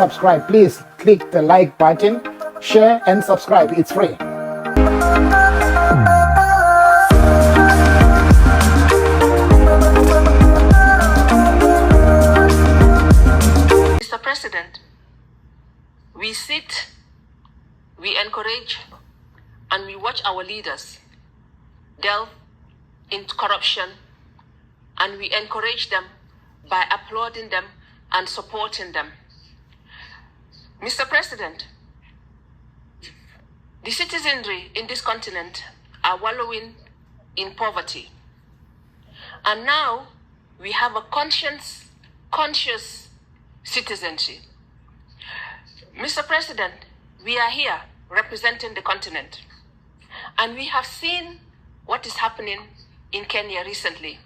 subscribe, please click the like button, share and subscribe. It's free. Mr. President, we sit, we encourage, and we watch our leaders delve into corruption, and we encourage them by applauding them and supporting them. Mr. President, the citizenry in this continent are wallowing in poverty. And now we have a conscious citizenry. Mr. President, we are here representing the continent. And we have seen what is happening in Kenya recently.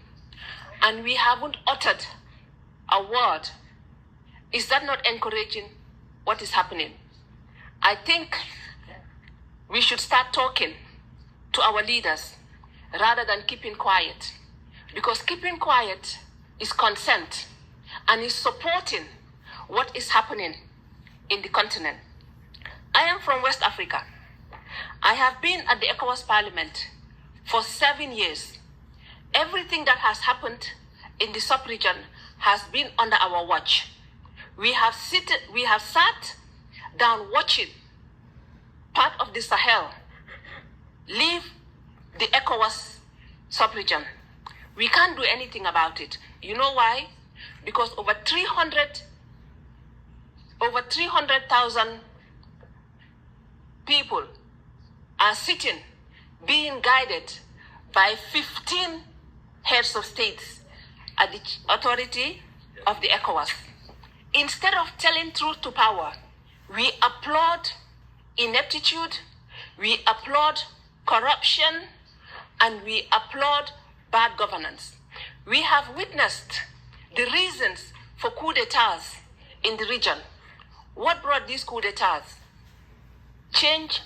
And we haven't uttered a word. Is that not encouraging what is happening? I think we should start talking to our leaders rather than keeping quiet. Because keeping quiet is consent and is supporting what is happening in the continent. I am from West Africa. I have been at the ECOWAS Parliament for 7 years. Everything that has happened in the sub-region has been under our watch. We have sat down watching part of the Sahel leave the ECOWAS sub-region. We can't do anything about it. You know why? Because over 300,000 people are sitting, being guided by 15 heads of states at the authority of the ECOWAS. Instead of telling truth to power, we applaud ineptitude, we applaud corruption, and we applaud bad governance. We have witnessed the reasons for coup d'etats in the region. What brought these coup d'etats? Change,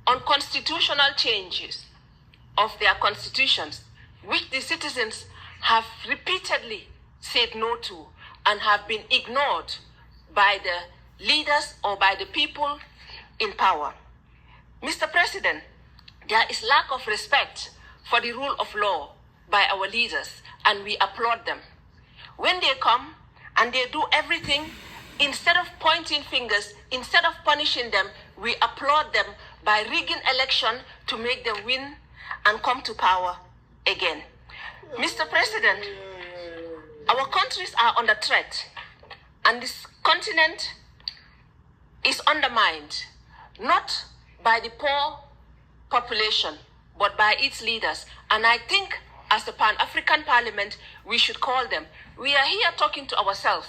unconstitutional changes of their constitutions, which the citizens have repeatedly said no to and have been ignored by the leaders or by the people in power. Mr. President, there is lack of respect for the rule of law by our leaders, and we applaud them. When they come and they do everything, instead of pointing fingers, instead of punishing them, we applaud them by rigging election to make them win and come to power again. Mr. President, our countries are under threat, and this continent is undermined, not by the poor population, but by its leaders. And I think as the Pan-African Parliament, we should call them. We are here talking to ourselves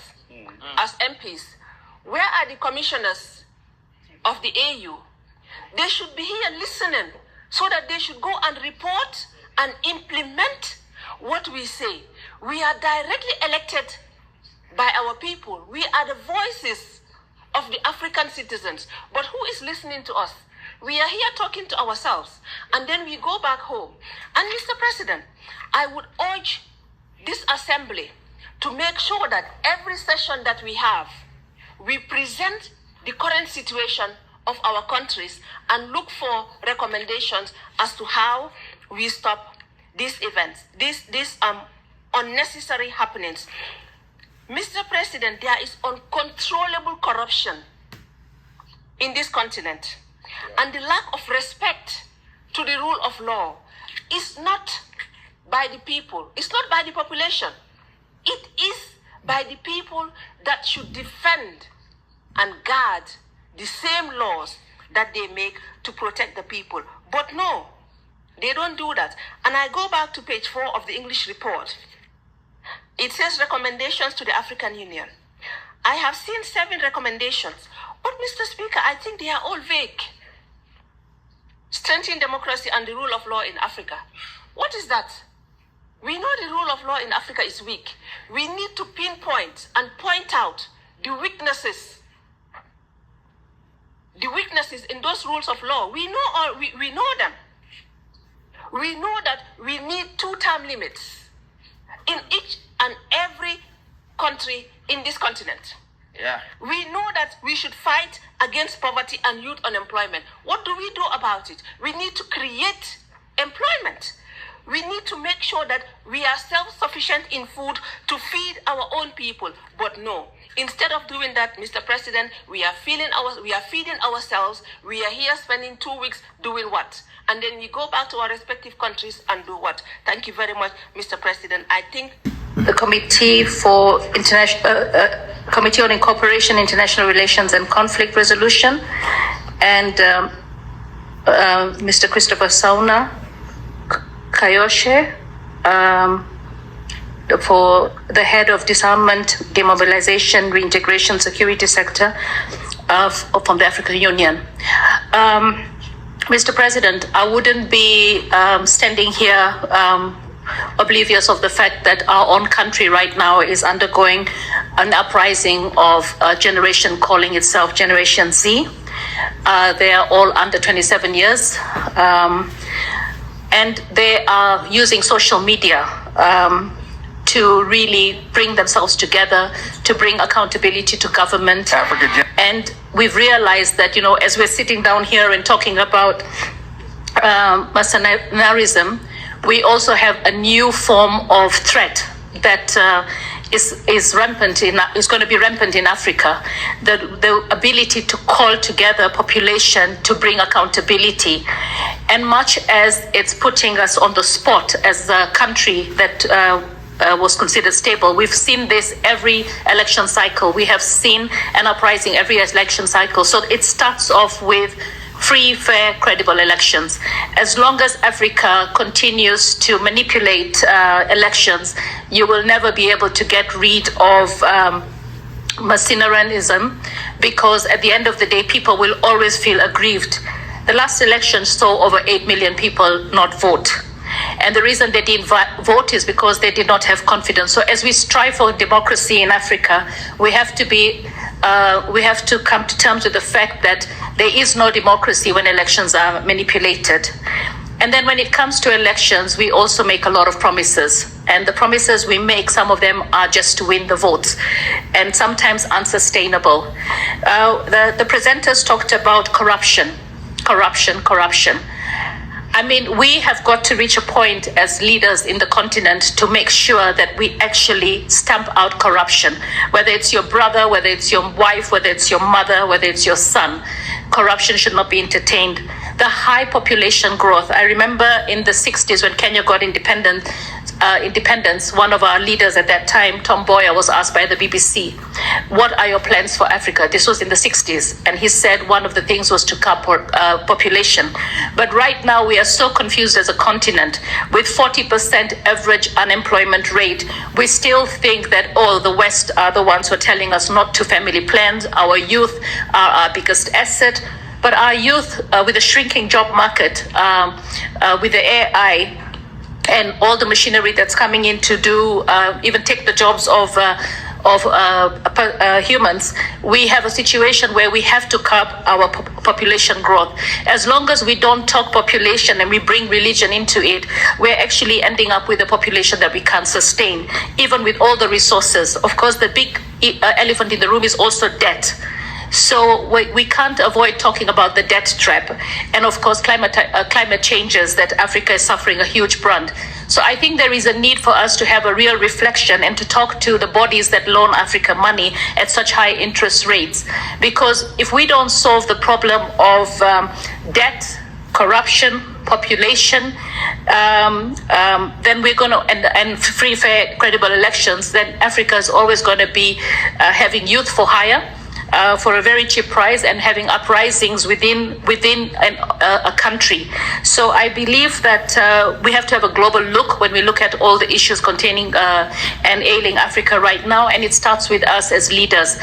as MPs. Where are the commissioners of the AU? They should be here listening so that they should go and report and implement what we say. We are directly elected by our people. We are the voices of the African citizens. But who is listening to us? We are here talking to ourselves, and then we go back home. And Mr. President, I would urge this assembly to make sure that every session that we have, we present the current situation of our countries and look for recommendations as to how we stop these events, these unnecessary happenings. Mr. President, there is uncontrollable corruption in this continent. And the lack of respect to the rule of law is not by the people. It's not by the population. It is by the people that should defend and guard the same laws that they make to protect the people. But no, they don't do that. And I go back to page 4 of the English report. It says recommendations to the African Union. I have seen 7 recommendations. But Mr. Speaker, I think they are all vague. Strengthening democracy and the rule of law in Africa. What is that? We know the rule of law in Africa is weak. We need to pinpoint and point out the weaknesses in those rules of law. We know them. We know that we need 2-term limits in each and every country in this continent. Yeah. We know that we should fight against poverty and youth unemployment. What do we do about it? We need to create employment. We need to make sure that we are self-sufficient in food to feed our own people. But no, instead of doing that, Mr. President, we are feeding ourselves. We are here spending 2 weeks doing what? And then we go back to our respective countries and do what? Thank you very much, Mr. President. I think the Committee for Committee on Incorporation, International Relations and Conflict Resolution, and Mr. Christopher Sauna Kayoshe, for the head of Disarmament, Demobilization, Reintegration, Security Sector from the African Union. Mr. President, I wouldn't be standing here oblivious of the fact that our own country right now is undergoing an uprising of a generation calling itself Generation Z. They are all under 27 years. And they are using social media to really bring themselves together, to bring accountability to government. And we've realized that, as we're sitting down here and talking about mercenarism, we also have a new form of threat that is rampant is going to be rampant in Africa. The ability to call together population to bring accountability, and much as it's putting us on the spot as a country that was considered stable, we've seen this every election cycle. We have seen an uprising every election cycle. So it starts off with free, fair, credible elections. As long as Africa continues to manipulate elections, you will never be able to get rid of mercenarism, because at the end of the day, people will always feel aggrieved. The last election saw over 8 million people not vote. And the reason they didn't vote is because they did not have confidence. So as we strive for democracy in Africa, we have to come to terms with the fact that there is no democracy when elections are manipulated. And then when it comes to elections, we also make a lot of promises. And the promises we make, some of them are just to win the votes, and sometimes unsustainable. The presenters talked about corruption. I mean, we have got to reach a point as leaders in the continent to make sure that we actually stamp out corruption. Whether it's your brother, whether it's your wife, whether it's your mother, whether it's your son, corruption should not be entertained. The high population growth. I remember in the 60s when Kenya got independence, one of our leaders at that time, Tom Boyer, was asked by the BBC, what are your plans for Africa? This was in the 60s. And he said one of the things was to curb population. But right now we are so confused as a continent. With 40% average unemployment rate, we still think that, the West are the ones who are telling us not to family plan. Our youth are our biggest asset. But our youth, with the shrinking job market, with the AI, and all the machinery that's coming in to do, even take the jobs of humans, we have a situation where we have to curb our population growth. As long as we don't talk population and we bring religion into it, we're actually ending up with a population that we can't sustain, even with all the resources. Of course, the big elephant in the room is also debt. So we can't avoid talking about the debt trap, and of course climate changes that Africa is suffering a huge brunt. So I think there is a need for us to have a real reflection and to talk to the bodies that loan Africa money at such high interest rates. Because if we don't solve the problem of debt, corruption, population, then we're going to, and free, fair, credible elections, then Africa is always going to be having youth for hire, for a very cheap price, and having uprisings within a country. So I believe that we have to have a global look when we look at all the issues containing and ailing Africa right now, and it starts with us as leaders.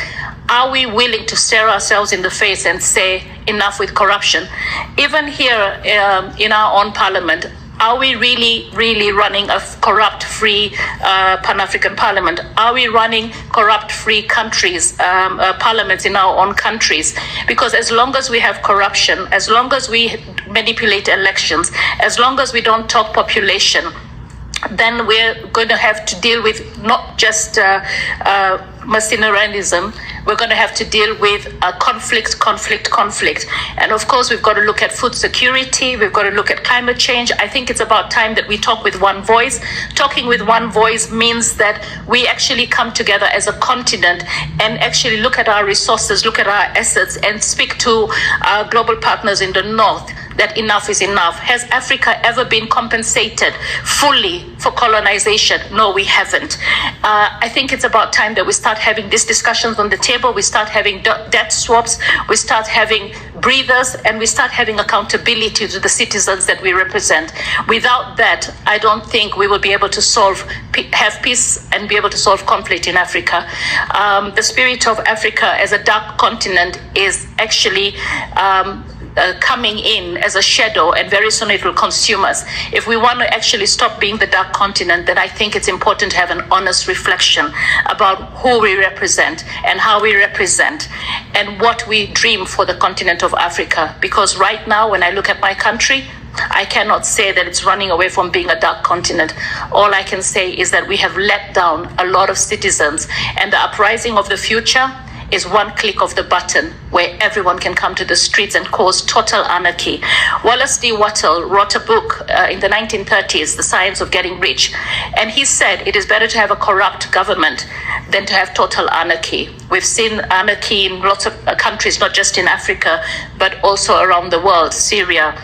Are we willing to stare ourselves in the face and say enough with corruption? Even here in our own parliament, are we really running a corrupt-free Pan-African parliament? Are we running corrupt-free countries, parliaments in our own countries? Because as long as we have corruption, as long as we manipulate elections, as long as we don't talk population, then we're going to have to deal with not just mercenarism, we're going to have to deal with conflict. And of course, we've got to look at food security. We've got to look at climate change. I think it's about time that we talk with one voice. Talking with one voice means that we actually come together as a continent and actually look at our resources, look at our assets, and speak to our global partners in the north that enough is enough. Has Africa ever been compensated fully for colonization? No, we haven't. I think it's about time that we start having these discussions on the table. We start having debt swaps. We start having breathers, and we start having accountability to the citizens that we represent. Without that, I don't think we will be able to have peace and be able to solve conflict in Africa. The spirit of Africa as a dark continent is actually coming in as a shadow, and very soon it will consume us. If we want to actually stop being the dark continent, then I think it's important to have an honest reflection about who we represent and how we represent and what we dream for the continent of Africa. Because right now, when I look at my country, I cannot say that it's running away from being a dark continent. All I can say is that we have let down a lot of citizens, and the uprising of the future is one click of the button where everyone can come to the streets and cause total anarchy. Wallace D. Wattle wrote a book in the 1930s, The Science of Getting Rich, and he said it is better to have a corrupt government than to have total anarchy. We've seen anarchy in lots of countries, not just in Africa, but also around the world, Syria,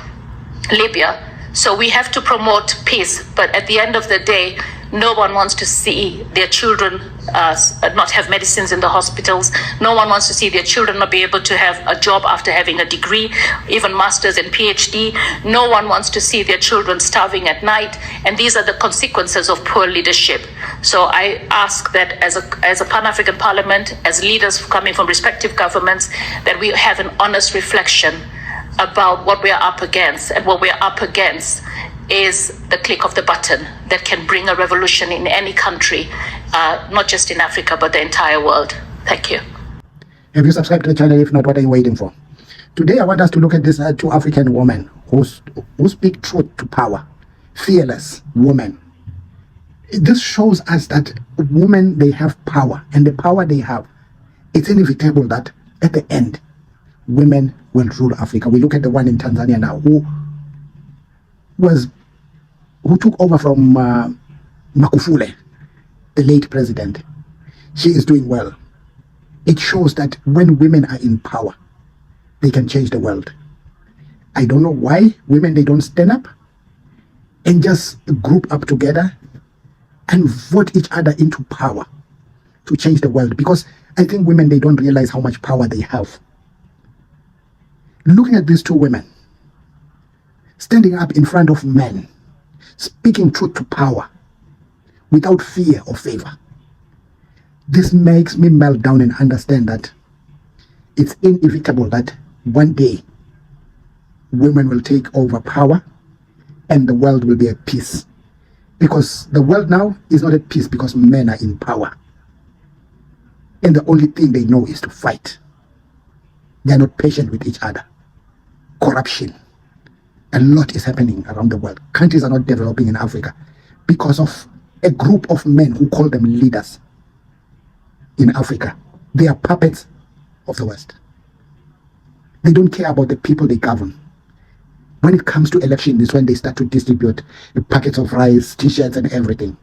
Libya. So we have to promote peace, but at the end of the day, no one wants to see their children not have medicines in the hospitals. No one wants to see their children not be able to have a job after having a degree, even master's and PhD. No one wants to see their children starving at night. And these are the consequences of poor leadership. So I ask that as a Pan-African Parliament, as leaders coming from respective governments, that we have an honest reflection about what we are up against. And what we are up against is the click of the button that can bring a revolution in any country, not just in Africa, but the entire world. Thank you. Have you subscribed to the channel? If not, what are you waiting for? Today, I want us to look at these two African women who speak truth to power. Fearless women. This shows us that women, they have power, and the power they have, it's inevitable that at the end, women will rule Africa. We look at the one in Tanzania now, who took over from Magufuli, the late president. She is doing well. It shows that when women are in power, they can change the world. I don't know why women, they don't stand up and just group up together and vote each other into power to change the world. Because I think women, they don't realize how much power they have. Looking at these two women, standing up in front of men, speaking truth to power without fear or favor. This makes me melt down and understand that it's inevitable that one day women will take over power and the world will be at peace. Because the world now is not at peace because men are in power. And the only thing they know is to fight. They are not patient with each other. Corruption. A lot is happening around the world. Countries are not developing in Africa because of a group of men who call them leaders in Africa. They are puppets of the West. They don't care about the people they govern. When it comes to election, is when they start to distribute packets of rice, t-shirts, and everything,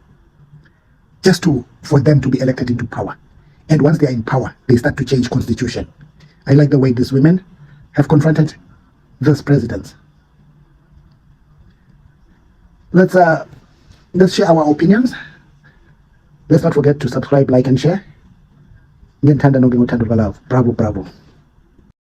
just for them to be elected into power. And once they are in power, they start to change constitution. I like the way these women have confronted those presidents. Let's share our opinions. Let's not forget to subscribe, like, and share. Bravo, bravo.